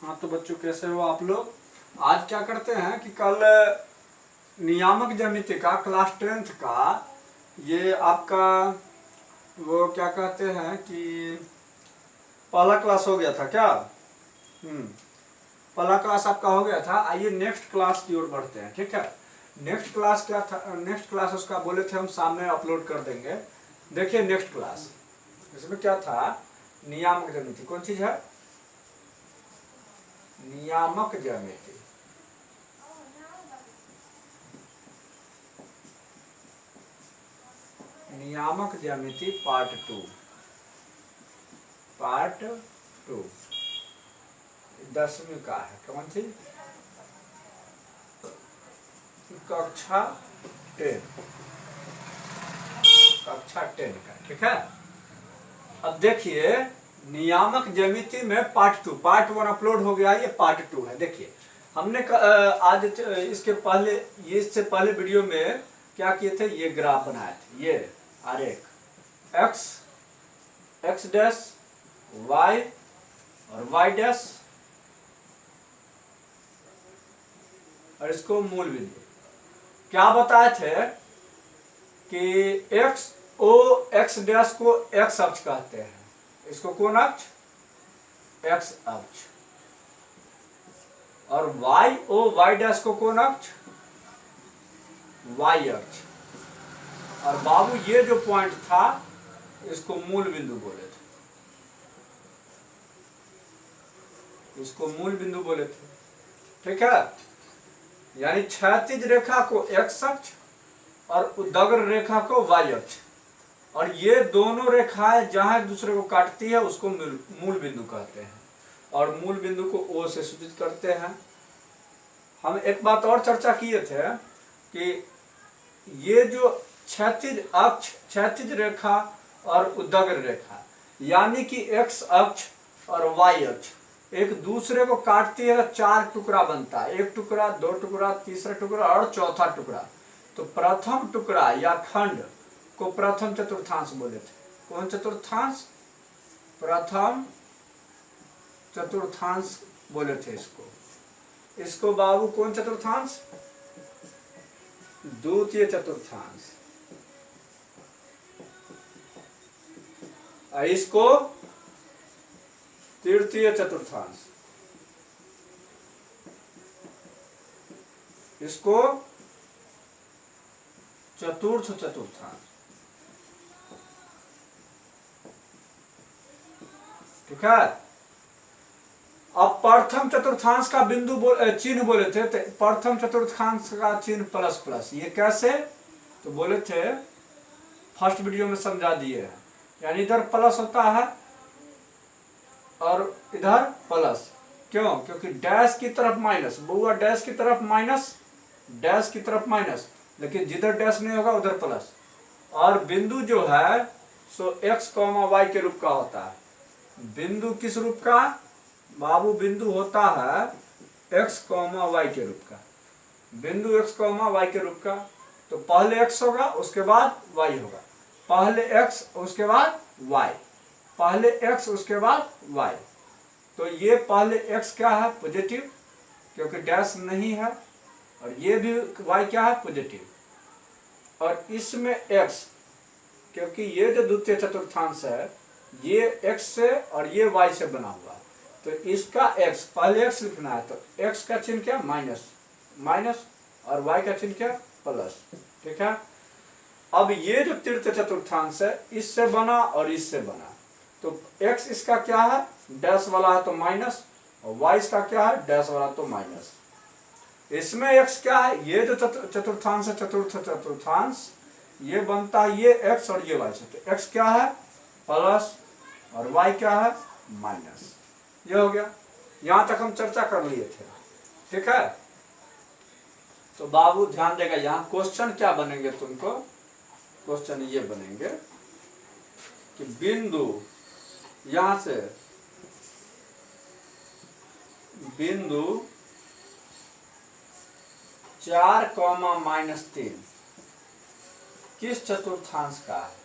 हाँ तो बच्चों कैसे हो आप लोग। आज क्या करते हैं कि कल नियामक ज्यामिति का क्लास 10th का ये आपका वो क्या कहते हैं कि पहला क्लास हो गया था क्या। पहला क्लास आपका हो गया था। आइए नेक्स्ट क्लास की ओर बढ़ते हैं। ठीक है, नेक्स्ट क्लास क्या था। नेक्स्ट क्लास उसका बोले थे हम सामने अपलोड कर देंगे। देखिए नेक्स्ट क्लास इसमें क्या था, नियामक ज्यामिति। कौन चीज है, नियामक ज्यामिति। नियामक ज्यामिति पार्ट 2। पार्ट 2 10वीं का है। कौन सी कक्षा 10, कक्षा 10 का। ठीक है, अब देखिए नियामक ज्यामिति में पार्ट 2, पार्ट 1 अपलोड हो गया, ये पार्ट 2 है। देखिए हमने आज इसके पहले ये इससे पहले वीडियो में क्या किए थे, ये ग्राफ बनाए थे, ये आरेख एक्स, एक्स डैश, वाई और वाई डैश और इसको मूल बिंदु। क्या बताए थे कि एक्स ओ एक्स डैश को एक्स अक्ष कहते हैं, इसको कौन अक्ष, एक्स अक्ष, और वाई ओ वाई डैश को कौन अक्ष, वाई अक्ष। और बाबू ये जो पॉइंट था इसको मूल बिंदु बोले थे, इसको मूल बिंदु बोले थे। ठीक है, यानी क्षैतिज रेखा को एक्स अक्ष और उदग्र रेखा को वाई अक्ष, और ये दोनों रेखाएं जहां एक दूसरे को काटती है उसको मूल बिंदु कहते हैं, और मूल बिंदु को ओ से सूचित करते हैं। हम एक बात और चर्चा किए थे कि ये जो क्षैतिज अक्ष, क्षैतिज रेखा और उदग्र रेखा, यानी कि एक्स अक्ष और वाई अक्ष एक दूसरे को काटती है, 4 टुकड़ा बनता है, एक टुकड़ा, 2 टुकड़ा, तीसरा टुकड़ा और चौथा टुकड़ा। तो प्रथम टुकड़ा या खंड को प्रथम चतुर्थांश बोले थे। कौन चतुर्थांश, प्रथम चतुर्थांश बोले थे इसको। इसको बाबू कौन चतुर्थांश, द्वितीय चतुर्थांश। इसको तृतीय चतुर्थांश, इसको चतुर्थ चतुर्थांश। ठीक है, अब प्रथम चतुर्थांश का बिंदु चिन्ह बोले थे, तो प्रथम चतुर्थांश का चिन्ह प्लस प्लस। ये कैसे, तो बोले थे फर्स्ट वीडियो में समझा दिए हैं। यानी इधर प्लस होता है और इधर प्लस। क्यों, क्योंकि डैश की तरफ माइनस, बुआ डैश की तरफ माइनस, डैश की तरफ माइनस, लेकिन जिधर डैश नहीं होगा उधर प्लस। और बिंदु जो है सो एक्स कॉमा वाई के रूप का होता है। बिंदु किस रूप का बाबू, बिंदु होता है एक्स कॉमा वाई के रूप का। बिंदु एक्स कॉमा वाई के रूप का, तो पहले एक्स होगा उसके बाद वाई होगा, पहले एक्स उसके बाद वाई, पहले एक्स उसके बाद वाई। तो ये पहले एक्स क्या है, पॉजिटिव, क्योंकि डैश नहीं है, और ये भी वाई क्या है, पॉजिटिव। और इसमें एक्स, क्योंकि ये जो द्वितीय चतुर्थांश है ये एक्स से और ये वाई से बना हुआ है, तो इसका एक्स, पहले एक्स लिखना है, तो एक्स का चिन्ह क्या, माइनस, माइनस, और वाई का चिन्ह क्या, प्लस। ठीक है, अब ये जो तृतीय चतुर्थांश है इससे बना और इससे बना, तो एक्स इसका क्या है, डैश वाला है तो माइनस, और वाई इसका क्या है, डैश वाला तो माइनस। इसमें एक्स क्या है, ये जो चतुर्थांश है, चतुर्थ चतुर्थांश, ये बनता है ये एक्स और ये वाई से, तो एक्स क्या है, प्लस, और वाई क्या है, माइनस। ये हो गया, यहां तक हम चर्चा कर लिए थे। ठीक है, तो बाबू ध्यान देगा, यहां क्वेश्चन क्या बनेंगे तुमको, क्वेश्चन ये बनेंगे कि बिंदु, यहां से बिंदु 4 कॉमा -3 किस चतुर्थांश का है,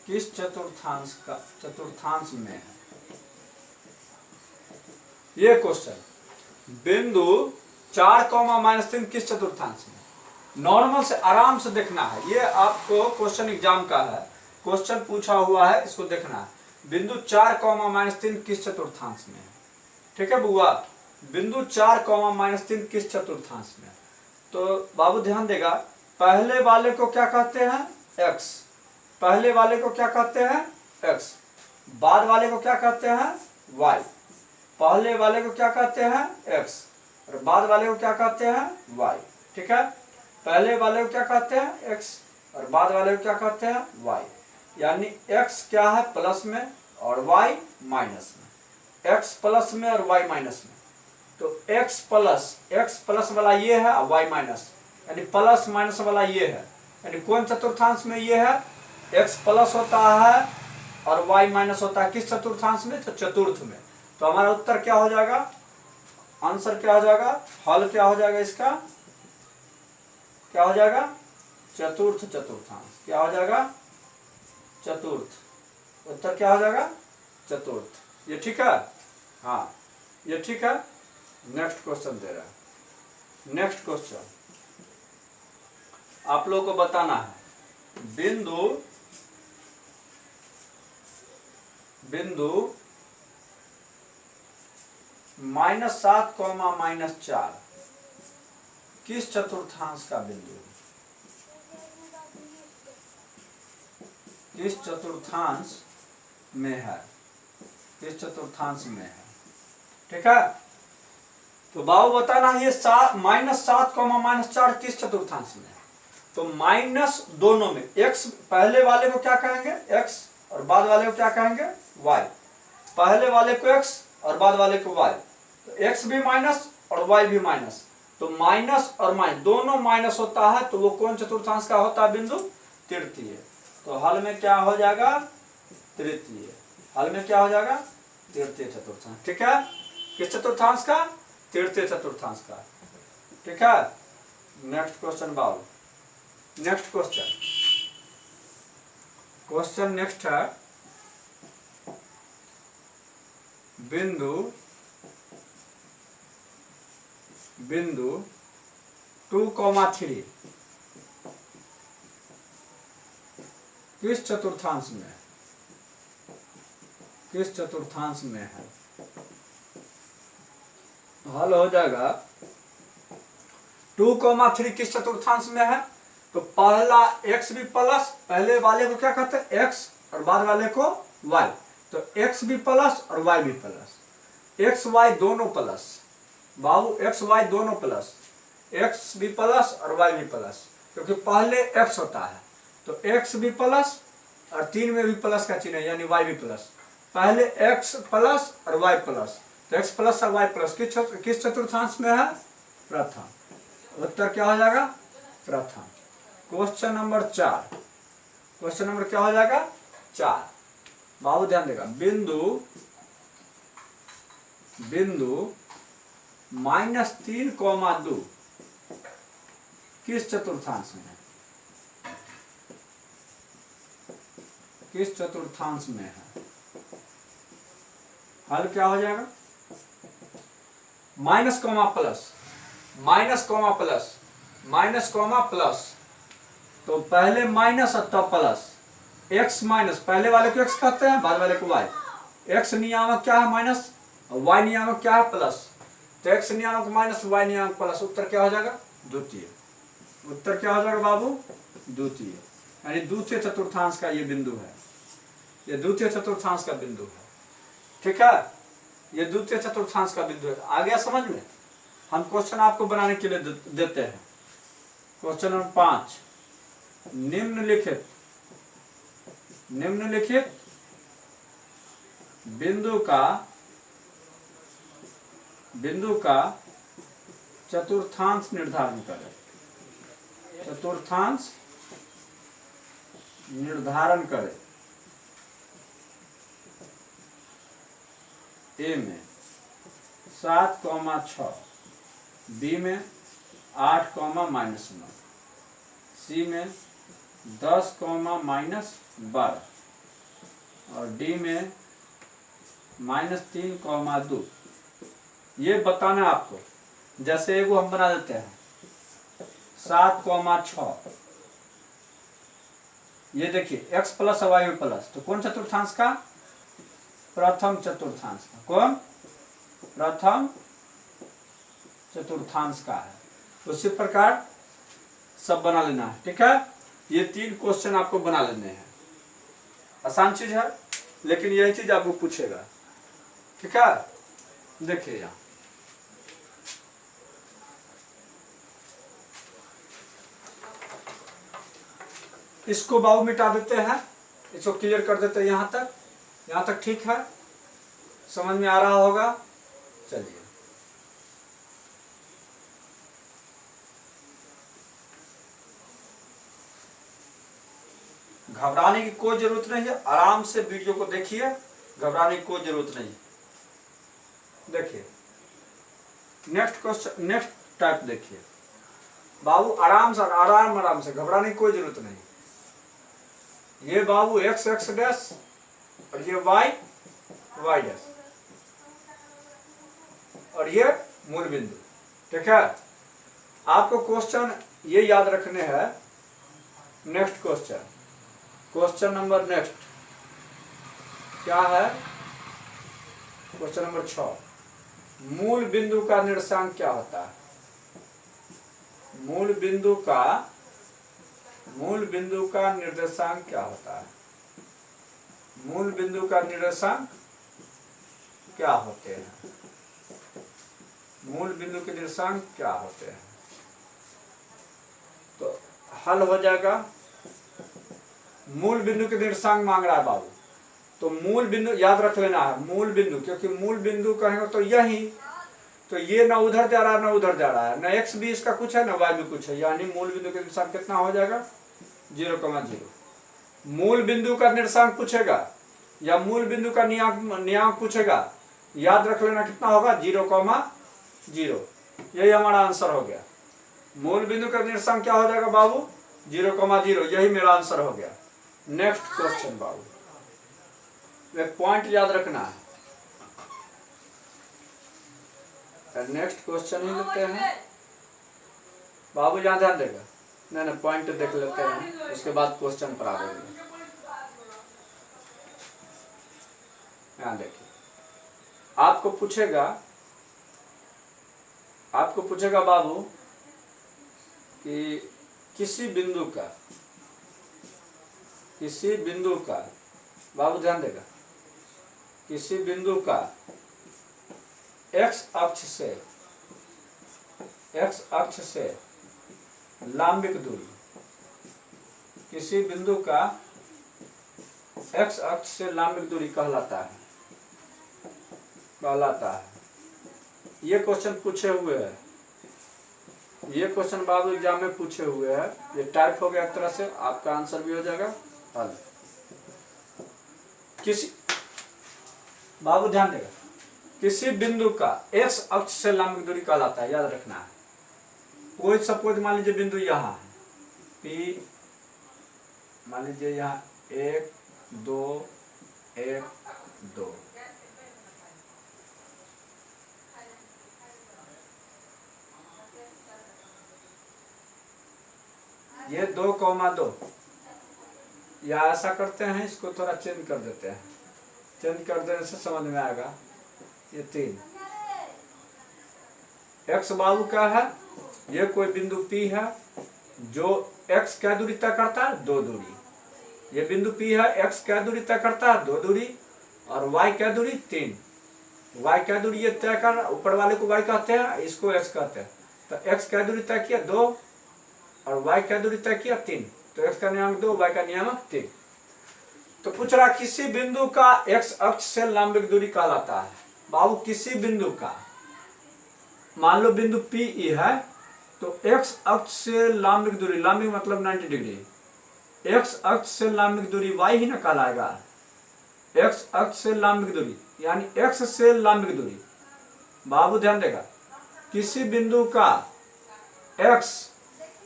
किस चतुर्थांश में है। ये क्वेश्चन बिंदु 4, -3 किस चतुर्थांश में। नॉर्मल से आराम से देखना है, ये आपको क्वेश्चन एग्जाम का है, क्वेश्चन पूछा हुआ है, इसको देखना है। बिंदु 4, -3 किस चतुर्थांश में है। ठीक है बुआ, बिंदु 4, -3 किस चतुर्थांश में। तो बाबू ध्यान देगा, पहले वाले को क्या कहते हैं x, पहले वाले को क्या कहते हैं x, बाद वाले को क्या कहते हैं y, पहले वाले को क्या कहते हैं x और बाद वाले को क्या कहते हैं y। ठीक है, पहले वाले को क्या कहते हैं x और बाद वाले को क्या कहते हैं y, यानी x क्या है प्लस में और y माइनस में, x प्लस में और y माइनस में। तो x प्लस वाला ये है और y माइनस, यानी प्लस माइनस वाला ये है, यानी कौन चतुर्थांश में ये है, x प्लस होता है और y माइनस होता है किस चतुर्थांश में, तो चतुर्थ में। तो हमारा उत्तर क्या हो जाएगा, आंसर क्या हो जाएगा, हल क्या हो जाएगा इसका, क्या हो जाएगा चतुर्थ चतुर्थांश, क्या हो जाएगा चतुर्थ, उत्तर क्या हो जाएगा चतुर्थ। ये ठीक है, हाँ ये ठीक है। नेक्स्ट क्वेश्चन दे रहा है, नेक्स्ट क्वेश्चन आप लोगों को बताना है, बिंदु -7, -4 किस चतुर्थांश का बिंदु है, किस चतुर्थांश में है, किस चतुर्थांश में है। ठीक है, तो बाबू बताना है -7, -4 किस चतुर्थांश में है। तो माइनस दोनों में, x पहले वाले को क्या कहेंगे x और बाद वाले को क्या कहेंगे y, पहले वाले को x और बाद वाले को y, तो x भी माइनस और y भी माइनस, तो माइनस और माइनस दोनों माइनस होता है, तो वो कौन चतुर्थांश का होता है बिंदु, तृतीय। तो हल में क्या हो जाएगा तृतीय, हल में क्या हो जाएगा तृतीय चतुर्थांश। ठीक है, किस चतुर्थांश का, तृतीय चतुर्थांश का। ठीक है, नेक्स्ट क्वेश्चन बाबू, नेक्स्ट क्वेश्चन नेक्स्ट है, बिंदु 2, 3 किस चतुर्थांश में है, किस चतुर्थांश में है। हल हो जाएगा 2, 3 किस चतुर्थांश में है। तो पहला x भी प्लस, पहले वाले को क्या कहते हैं x और बाद वाले को y, तो x भी प्लस और y भी प्लस, x y दोनों प्लस, बाबू x y दोनों प्लस, x भी प्लस और y भी प्लस, क्योंकि पहले x होता है, तो x भी प्लस और 3 में भी प्लस का चिन्ह है, यानी y भी प्लस, पहले x प्लस और y प्लस, तो x प्लस और y प्लस किस चतुर्थांश में है, प्रथम। उत्तर क्या हो जाएगा प्रथम। क्वेश्चन नंबर 4, क्वेश्चन नंबर क्या हो जाएगा 4। बाबू ध्यान देगा, बिंदु -3, 2 किस चतुर्थांश में है, किस चतुर्थांश में है। हल क्या हो जाएगा, minus comma plus, minus comma plus, minus comma plus, तो पहले माइनस और तब प्लस, x माइनस, पहले वाले को x कहते हैं, बाद वाले को y, x नियामक क्या है माइनस और y नियामक क्या है प्लस, तो x नियामक माइनस y नियामक प्लस, उत्तर क्या हो जाएगा द्वितीय। उत्तर क्या हो जाएगा बाबू द्वितीय, यानी द्वितीय चतुर्थांश का ये बिंदु है, ये द्वितीय चतुर्थांश का बिंदु है। ठीक है, ये द्वितीय चतुर्थांश का बिंदु है। आ गया समझ में। हम क्वेश्चन आपको बनाने के लिए देते हैं। क्वेश्चन नंबर 5, निम्नलिखित बिंदु का चतुर्थांश निर्धारण करें, चतुर्थांश निर्धारण करें। ए में 7, 6, बी में 8, -9, सी में 10, -12 और डी में -3, 2। ये बताना आपको। जैसे एगो हम बना देते हैं 7,6, ये देखिए x प्लस वाई प्लस, तो कौन चतुर्थांश का? प्रथम चतुर्थांश का। कौन? प्रथम चतुर्थांश का है। उसी प्रकार सब बना लेना है, ठीक है। ये 3 क्वेश्चन आपको बना लेने हैं, आसान चीज है, लेकिन यही चीज आपको पूछेगा, ठीक है। देखिए यहाँ इसको बाबू मिटा देते हैं, इसको क्लियर कर देते हैं। यहाँ तक ठीक है, समझ में आ रहा होगा। चलिए घबराने की कोई जरूरत नहीं है, आराम से वीडियो को देखिए, घबराने की कोई जरूरत नहीं। देखिए नेक्स्ट क्वेश्चन, नेक्स्ट टाइप देखिए बाबू, आराम से, घबराने की कोई जरूरत नहीं। ये बाबू x x डैश और ये y y डैश और ये मूल बिंदु, ठीक है। आपको क्वेश्चन ये याद रखने हैं। नेक्स्ट क्वेश्चन नंबर नेक्स्ट क्या है? क्वेश्चन नंबर 6, मूल बिंदु का निर्देशांक क्या होता है? मूल बिंदु का निर्देशांक क्या होता है? मूल बिंदु का निर्देशांक क्या होते हैं? मूल बिंदु के निर्देशांक क्या होते हैं? तो हल हो जाएगा। मूल बिंदु के निर्देशांक मांग रहा है बाबू, तो मूल बिंदु याद रख लेना है, मूल बिंदु, क्योंकि मूल बिंदु कहेंगे तो यही, तो ये ना उधर जा रहा है ना उधर जा रहा है, ना x भी इसका कुछ है ना y भी कुछ है, यानी मूल बिंदु का निर्देशांक कितना हो जाएगा? 0,0। मूल बिंदु का निर्देशांक पूछेगा या मूल बिंदु का नियतांक पूछेगा, याद रख लेना कितना होगा? 0,0। यही हमारा आंसर हो गया। मूल बिंदु का निर्देशांक क्या हो जाएगा बाबू? 0,0। यही मेरा आंसर हो गया। नेक्स्ट क्वेश्चन बाबू, एक पॉइंट याद रखना है। नेक्स्ट क्वेश्चन ही लेते हैं बाबू, यहाँ ध्यान देगा। नहीं पॉइंट देख लेते हैं, उसके बाद क्वेश्चन पर आ जाएंगे। यहाँ देखिए, आपको पूछेगा बाबू कि किसी बिंदु का बाबू ध्यान देगा, किसी बिंदु का x अक्ष से लंबिक दूरी, किसी बिंदु का x अक्ष से लंबिक दूरी कहलाता है। ये क्वेश्चन पूछे हुए हैं, ये क्वेश्चन बाबू एग्जाम में पूछे हुए हैं। ये टाइप हो गया एक तरह से, आपका आंसर भी हो जाएगा हल। किसी बाबू ध्यान देगा, किसी बिंदु का x अक्ष से लंबिक दूरी कहलाता है, याद रखना है। कोई सपोज मान लीजिए बिंदु यहाँ है P, मान लीजिए यहाँ 1 2 1 2, ये 2,2, या ऐसा करते हैं, इसको थोड़ा चेंज कर देते हैं, चेंज कर देने से समझ में आएगा। ये 3 x बाबू क्या है? ये कोई बिंदु P है जो x क्या दूरी तय करता है? 2 दूरी। ये बिंदु P है, x क्या दूरी तय करता है? 2 दूरी। और y क्या दूरी? 3। y क्या दूरी ये तय कर, ऊपर वाले को y कहते हैं, इसको x कहते हैं। तो x क्या दूरी तय किया? 2, और y क्या दूरी तय किया? 3। तो x का नियतांक 2, y का नियतांक 3। तो पूछ रहा किसी बिंदु का x अक्ष से लंबिक दूरी कहलाता है। बाबू किसी बिंदु का, मान लो बिंदु P E है, तो x अक्ष से लंबिक दूरी, लंबिक मतलब 90 डिग्री, x अक्ष से लंबिक दूरी y ही ना कहलाएगा। x अक्ष से लंबिक दूरी यानी x से लंबिक दूरी। बाबू ध्यान देगा, किसी बिंदु का x,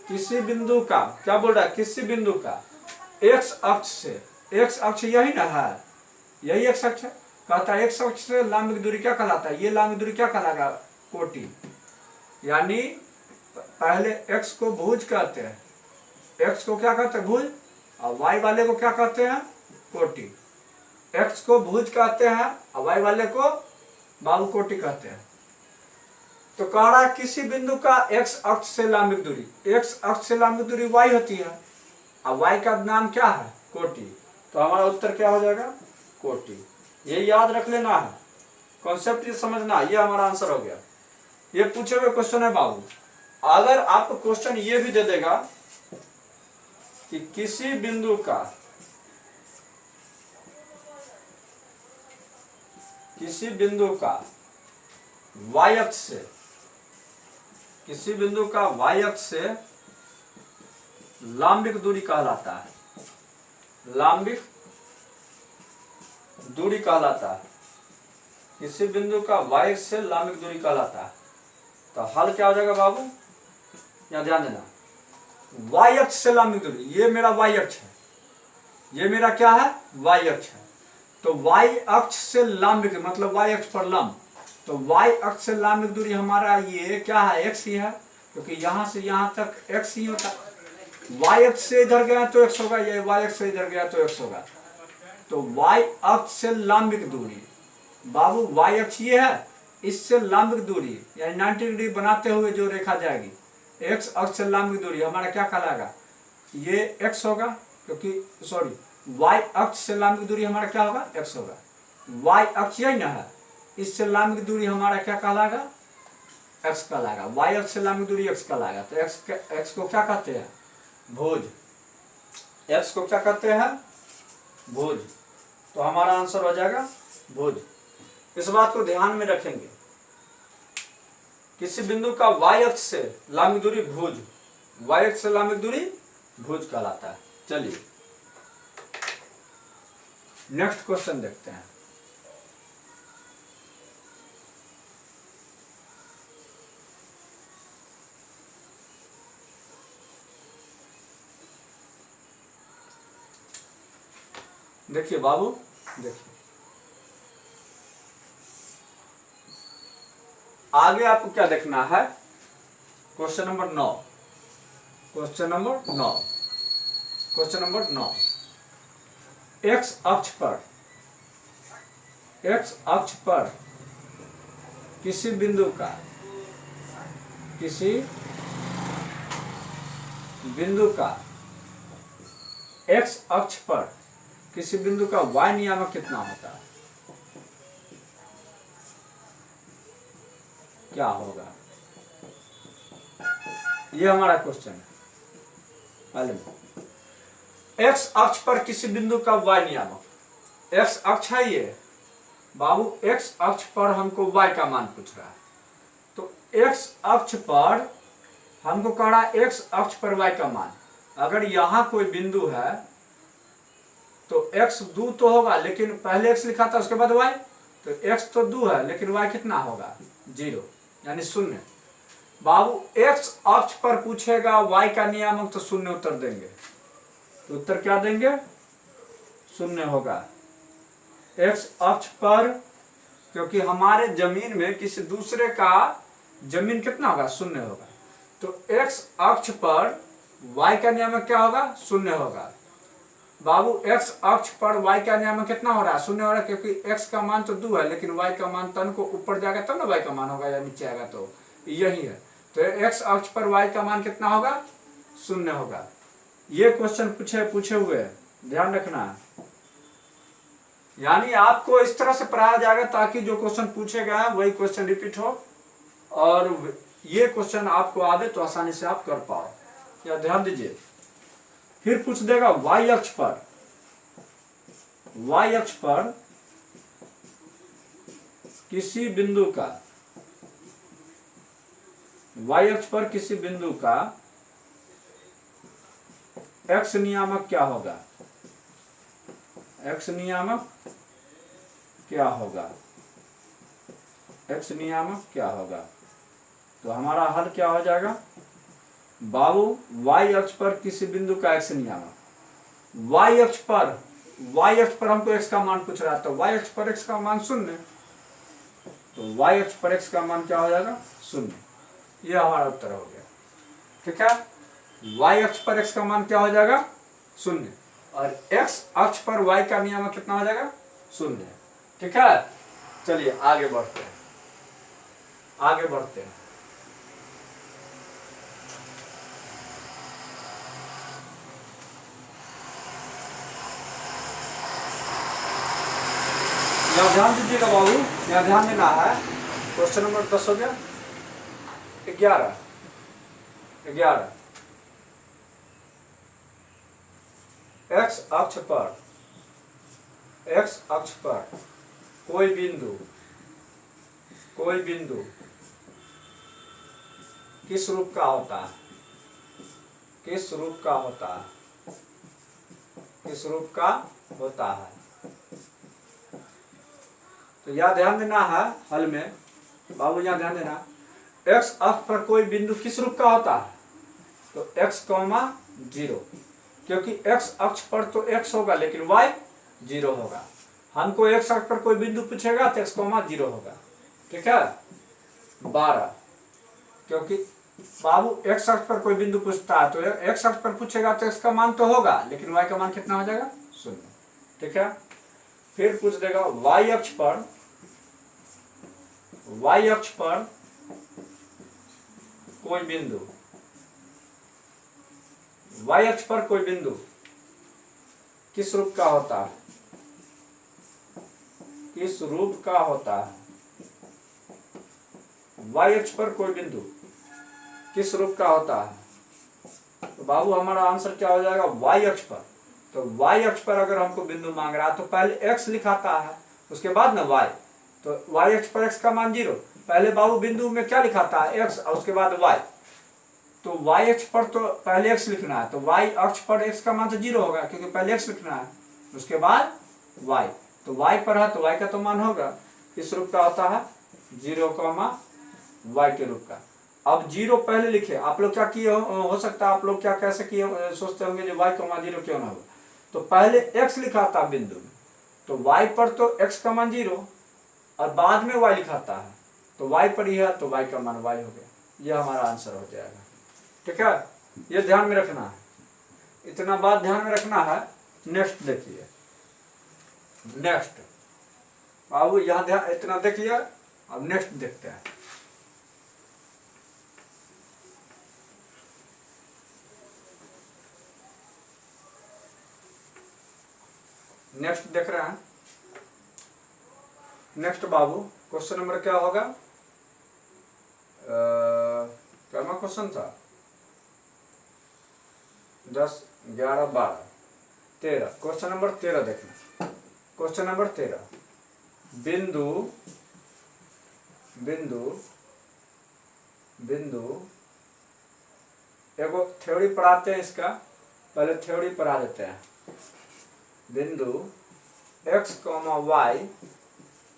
किसी बिंदु का क्या बोल रहा है? किसी बिंदु का x अक्ष से, x अक्ष यही ना है, यही x अक्ष है, कहता है x अक्ष से लंबिक दूरी क्या कहलाता है, ये लंबिक दूरी क्या कहलाएगा, कोटि। यानी पहले x को भुज कहते हैं, x को क्या कहते हैं, भुज, और y वाले को क्या कहते हैं, कोटि। x को भुज कहते हैं और y वाले को बाबू कोटि कहते हैं। तो कह रहा है किसी बिंदु का x अक्ष से लंबिक दूरी, x अक्ष से लंबिक दूरी y होती है और y का नाम क्या है, कोटि। तो हमारा उत्तर क्या हो जाएगा, कोटि। ये याद रख लेना है, कॉन्सेप्ट ये समझना, ये हमारा आंसर हो गया। ये पूछे हुए क्वेश्चन है बाबू। अगर आपको क्वेश्चन ये भी दे देगा कि किसी बिंदु का y अक्ष से, किसी बिंदु का y अक्ष से लंबिक दूरी कहलाता है, लंबिक दूरी कहलाता है, किसी बिंदु का y अक्ष से लंबिक दूरी कहलाता है। तो हल क्या हो जाएगा बाबू, यहां ध्यान देना, y अक्ष से लंबिक दूरी, ये मेरा y अक्ष है, ये मेरा क्या है, y अक्ष है। तो y अक्ष से लंबिक मतलब y अक्ष पर लंब, तो y अक्ष से लंबिक दूरी हमारा ये क्या है, x ही है, क्योंकि यहां से यहां तक x ही होता है। y अक्ष से इधर गया तो x होगा, ये y अक्ष से इधर गया तो x होगा। तो y अक्ष से लंबिक दूरी बाबू, y अक्ष ये है, इससे लंबिक दूरी यानी 90 डिग्री बनाते हुए जो रेखा जाएगी, x अक्ष से लंबिक दूरी हमारा क्या कहलाएगा, ये x होगा, क्योंकि सॉरी y अक्ष से लंबिक दूरी हमारा क्या होगा, x होगा। y अक्ष यही ना है, इससे लंबिक दूरी हमारा क्या कहलाएगा, x कहलाएगा। y अक्ष से लंबिक दूरी x कहलाएगा। तो x को क्या कहते हैं, भुज। x को क्या कहते हैं, भुज। तो हमारा आंसर हो जाएगा भुज। इस बात को ध्यान में रखेंगे, किसी बिंदु का y अक्ष से लंबिक दूरी भुज, y अक्ष से लंबिक दूरी भुज कहलाता है। चलिए नेक्स्ट क्वेश्चन देखते हैं। देखिए बाबू, देखिए आगे आपको क्या देखना है, question number 9, question number 9, x अक्ष पर किसी बिंदु का x अक्ष पर किसी बिंदु का y नियामक कितना होता है, क्या होगा, ये हमारा क्वेश्चन है। पहले x अक्ष पर किसी बिंदु का y नियामक, x अक्ष है ये बाबू, x अक्ष पर हमको y का मान पूछ रहा है। तो x अक्ष पर हमको कह रहा है x अक्ष पर y का मान। अगर यहां कोई बिंदु है तो x दू तो होगा, लेकिन पहले x लिखा था उसके बाद y, तो x तो दू है लेकिन y कितना होगा, 0 यानी 0। बाबू x अक्ष पर पूछेगा y का नियामक तो 0 उत्तर देंगे, तो उत्तर क्या देंगे, 0 होगा। x अक्ष पर, क्योंकि हमारे जमीन में किसी दूसरे का जमीन कितना होगा, 0 होगा। तो x अक्ष पर y का नियामक क्या होगा, 0 होगा। बाबू x अक्ष पर y का नियामक कितना हो रहा है, 0 हो रहा है, क्योंकि x का मान तो 2 है, लेकिन y का मान तन को ऊपर जाएगा तब ना y का मान होगा, या नीचे आएगा तो यही है। तो x अक्ष पर y का मान कितना होगा, 0 होगा। ये क्वेश्चन पूछे हुए हैं, ध्यान रखना है। यानी आपको इस तरह से पढ़ाया जाएगा ताकि जो क्वेश्चन पूछे गए हैं वही क्वेश्चन रिपीट हो, और ये क्वेश्चन आपको आवे तो आसानी से आप कर पाओ। या ध्यान दीजिए, फिर पूछ देगा y अक्ष पर किसी बिंदु का, y अक्ष पर किसी बिंदु का x नियामक क्या होगा, x नियामक क्या होगा, x नियामक क्या होगा। तो हमारा हल क्या हो जाएगा बाबू, y अक्ष पर किसी बिंदु का x नियामक, y अक्ष पर y अक्ष पर हमको x का मान पूछ रहा है, तो y अक्ष पर x का मान 0, तो y अक्ष पर x का मान क्या हो जाएगा 0। यह हमारा उत्तर हो गया। ठीक है, y अक्ष पर x का मान क्या हो जाएगा 0, और x अक्ष पर y का नियम कितना हो जाएगा 0। ठीक है, चलिए आगे बढ़ते हैं, आगे बढ़ते हैं। यहाँ ध्यान दीजिएगा बाबू, यहाँ ध्यान देना है। क्वेश्चन नंबर 10 हो गया, 11 एक्स अक्ष पर कोई बिंदु किस रूप का होता है, किस रूप का होता है। तो यह ध्यान देना है हल में बाबू, यहाँ ध्यान देना, x अक्ष पर कोई बिंदु किस रूप का होता है, तो x, 0, क्योंकि x अक्ष पर तो x होगा लेकिन y 0 होगा। हमको x अक्ष पर कोई बिंदु पूछेगा तो x, 0 होगा। ठीक है, 12, क्योंकि बाबू x अक्ष पर कोई बिंदु पूछता है तो x अक्ष पर पूछेगा तो x का मान तो होगा लेकिन y का मान कितना हो जाएगा 0। ठीक है, फिर पूछ देगा y अक्ष पर कोई बिंदु, y अक्ष पर कोई बिंदु किस रूप का होता है, किस रूप का होता है। y अक्ष पर कोई बिंदु किस रूप का होता है, तो बाबू हमारा आंसर क्या हो जाएगा y अक्ष पर। तो y अक्ष पर अगर हमको बिंदु मांग रहा है तो पहले x लिखाता है, उसके बाद ना y। तो y अक्ष पर x का मान 0, पहले बाबू बिंदु में क्या लिखाता है x और उसके बाद y। तो y अक्ष पर तो पहले x लिखना है, तो y अक्ष पर x का मान तो 0 होगा क्योंकि पहले x लिखना है, उसके बाद y। तो y पर है तो y का तो मान होगा, किस रूप का होता है 0, y के रूप का। अब 0 पहले लिखे, आप लोग क्या किए हो सकता है आप लोग क्या कैसे किए सोचते होंगे जो y, 0 क्यों ना हो, तो पहले x लिखा था बिंदु में, तो y पर तो x का मान 0 और बाद में y लिखाता है, तो y पर ही है तो y का मान y हो गया। यह हमारा आंसर हो जाएगा। ठीक है, ये ध्यान में रखना है, इतना बात ध्यान में रखना है। नेक्स्ट देखिए, नेक्स्ट बाबू यहाँ ध्यान इतना देखिए, अब नेक्स्ट देखते हैं। नेक्स्ट देख रहे हैं, नेक्स्ट बाबू क्वेश्चन नंबर क्या होगा, क्या क्वेश्चन था 10, 11, 12, 13। क्वेश्चन नंबर 13 देखना। क्वेश्चन नंबर 13, बिंदु एगो थ्योरी पढ़ाते हैं, इसका पहले थ्योरी पढ़ा देते हैं। बिंदु x, y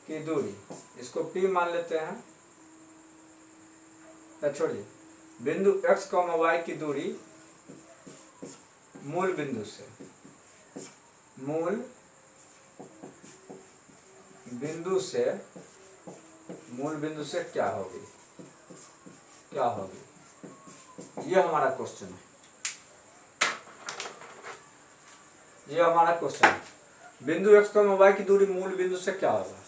की दूरी, इसको P मान लेते हैं, छोड़िए, बिंदु x, y की दूरी मूल बिंदु से क्या होगी, यह हमारा क्वेश्चन है, ये हमारा क्वेश्चन है। बिंदु x, y की दूरी मूल बिंदु से क्या होगा,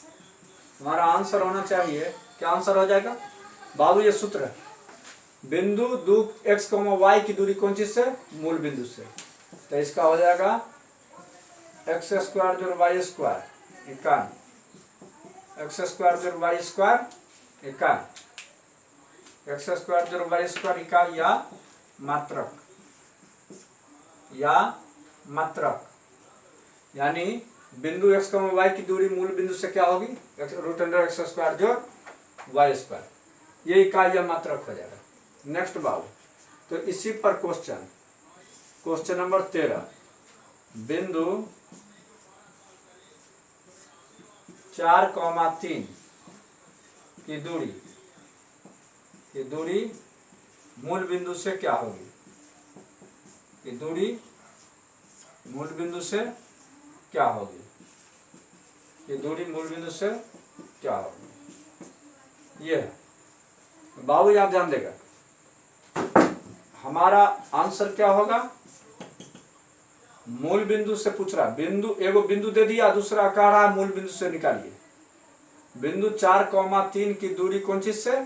हमारा आंसर होना चाहिए, क्या आंसर हो जाएगा बाबू, ये सूत्र है, बिंदु x, y की दूरी कौन चीज से, मूल बिंदु से, तो इसका हो जाएगा x² जोड़ y² इक्यावन, x² जोड़ y² इक्यावन, x² जोड़ y² इक्यावन, या मात्रक, यानी बिंदु x, y की दूरी मूल बिंदु से क्या होगी, √x² जोड़ y², ये इकाई या मात्रक हो जाएगा। नेक्स्ट बाबू, तो इसी पर क्वेश्चन नंबर 13, बिंदु 4, 3 की दूरी मूल बिंदु से क्या होगी, की दूरी मूल बिंदु से क्या होगी, ये दूरी मूल बिंदु से क्या होगी, ये है। बाबू आप ध्यान देगा, हमारा आंसर क्या होगा, मूल बिंदु से पूछ रहा, बिंदु एगो बिंदु दे दिया, दूसरा कह रहा मूल बिंदु से निकालिए। बिंदु 4,3 की दूरी कौन चीज से,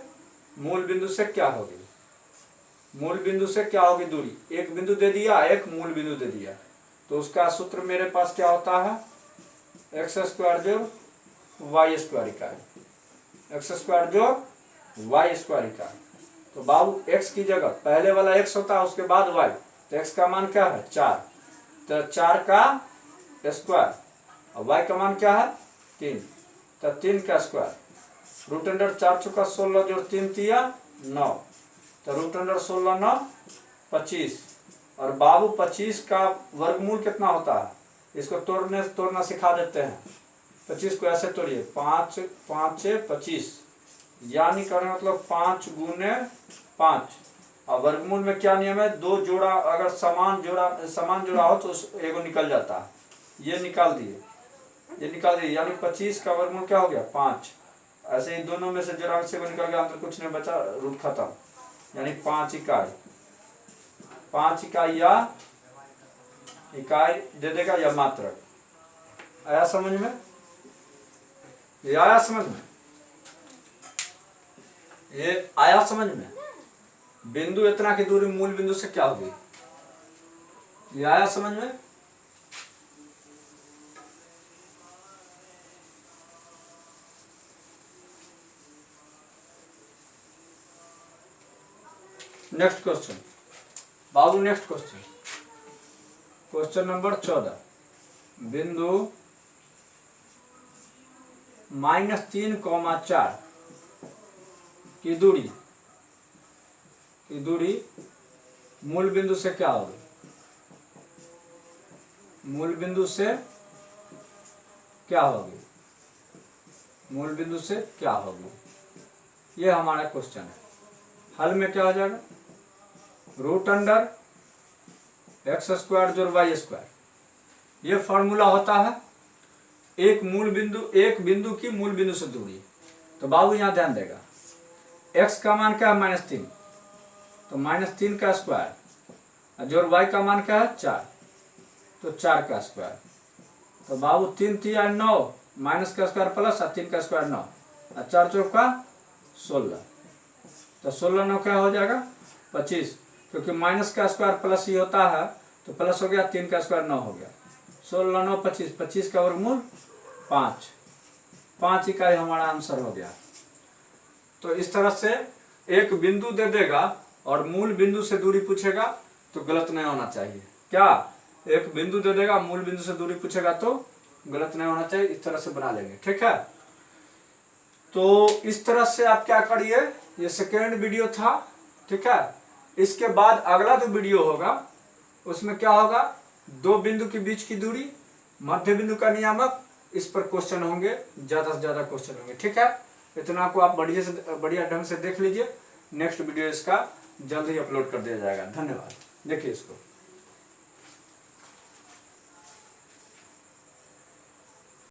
मूल बिंदु से क्या होगी, मूल बिंदु से क्या होगी दूरी, एक बिंदु दे दिया, एक मूल बिंदु दे दिया, तो उसका सूत्र मेरे पास क्या होता है, x² जोड़ y² इकाई, x² जोड़ y² इकाई। तो बाबू x की जगह पहले वाला x होता है, उसके बाद y, तो x का मान क्या है 4, तो 4 का स्क्वायर, और y का मान क्या है 3, तो 3 का स्क्वायर, रूट अंडर 4 चौका 16 जोड़ 3 तिया 9, तो रूट अंडर 16 9 25। और बाबू 25 का वर्गमूल कितना होता है, इसको तोड़ना सिखा देते हैं। 25 को ऐसे तोड़िए, 5 5 6 25, यानी करने मतलब 5 गुने 5। और वर्गमूल में क्या नियम है, दो जोड़ा अगर समान जोड़ा हो तो एगो निकल जाता है, ये निकाल दिए, यानी 25 का वर्गमूल क्या हो गया 5। ऐसे ही दोनों में से जोड़ा से को निकल गया, अंदर कुछ नहीं बचा, रूट खत्म, यानी 5 इकाई, 5 इकाई या इकाई दे देगा या मात्रक। आया समझ में, ये आया समझ में, ये आया समझ में, बिंदु इतना की दूरी मूल बिंदु से क्या होगी, ये आया समझ में। नेक्स्ट क्वेश्चन बाबू, नेक्स्ट क्वेश्चन, क्वेश्चन नंबर 14, बिंदु -3,4 की दूरी मूल बिंदु से क्या होगी, मूल बिंदु से क्या होगी, मूल बिंदु से क्या होगी, ये हमारा क्वेश्चन है। हल में क्या हो जाएगा, रूट अंडर x² जोड़ y², ये फॉर्मूला होता है एक बिंदु की मूल बिंदु से दूरी। तो बाबू यहां ध्यान देगा, x का मान क्या है -3, तो -3 का स्क्वायर, जोड़ y का मान क्या है 4, तो 4 का स्क्वायर। तो बाबू 3 3 9, माइनस का स्क्वायर प्लस, और 3 का स्क्वायर 9, और 4 चौका 16, तो 16 9 क्या हो जाएगा 25, क्योंकि माइनस का स्क्वायर प्लस ही होता है, तो प्लस हो गया, 3 का स्क्वायर 9 हो गया, 16 9 25, 25 का वर्गमूल 5 इकाई हमारा आंसर हो गया। तो इस तरह से एक बिंदु दे देगा और मूल बिंदु से दूरी पूछेगा तो गलत नहीं होना चाहिए, क्या, एक बिंदु दे देगा मूल बिंदु से दूरी पूछेगा तो गलत नहीं होना चाहिए, इस तरह से बना लेंगे, ठीक है। तो इस तरह से आप क्या करिए, ये सेकेंड वीडियो था, ठीक है। इसके बाद अगला जो वीडियो होगा उसमें क्या होगा, दो बिंदु के बीच की दूरी, मध्य बिंदु का नियामक, इस पर क्वेश्चन होंगे, ज्यादा से ज्यादा क्वेश्चन होंगे, ठीक है। इतना को आप बढ़िया ढंग से देख लीजिए। नेक्स्ट वीडियो इसका जल्द ही अपलोड कर दिया जाएगा। धन्यवाद। देखिए इसको।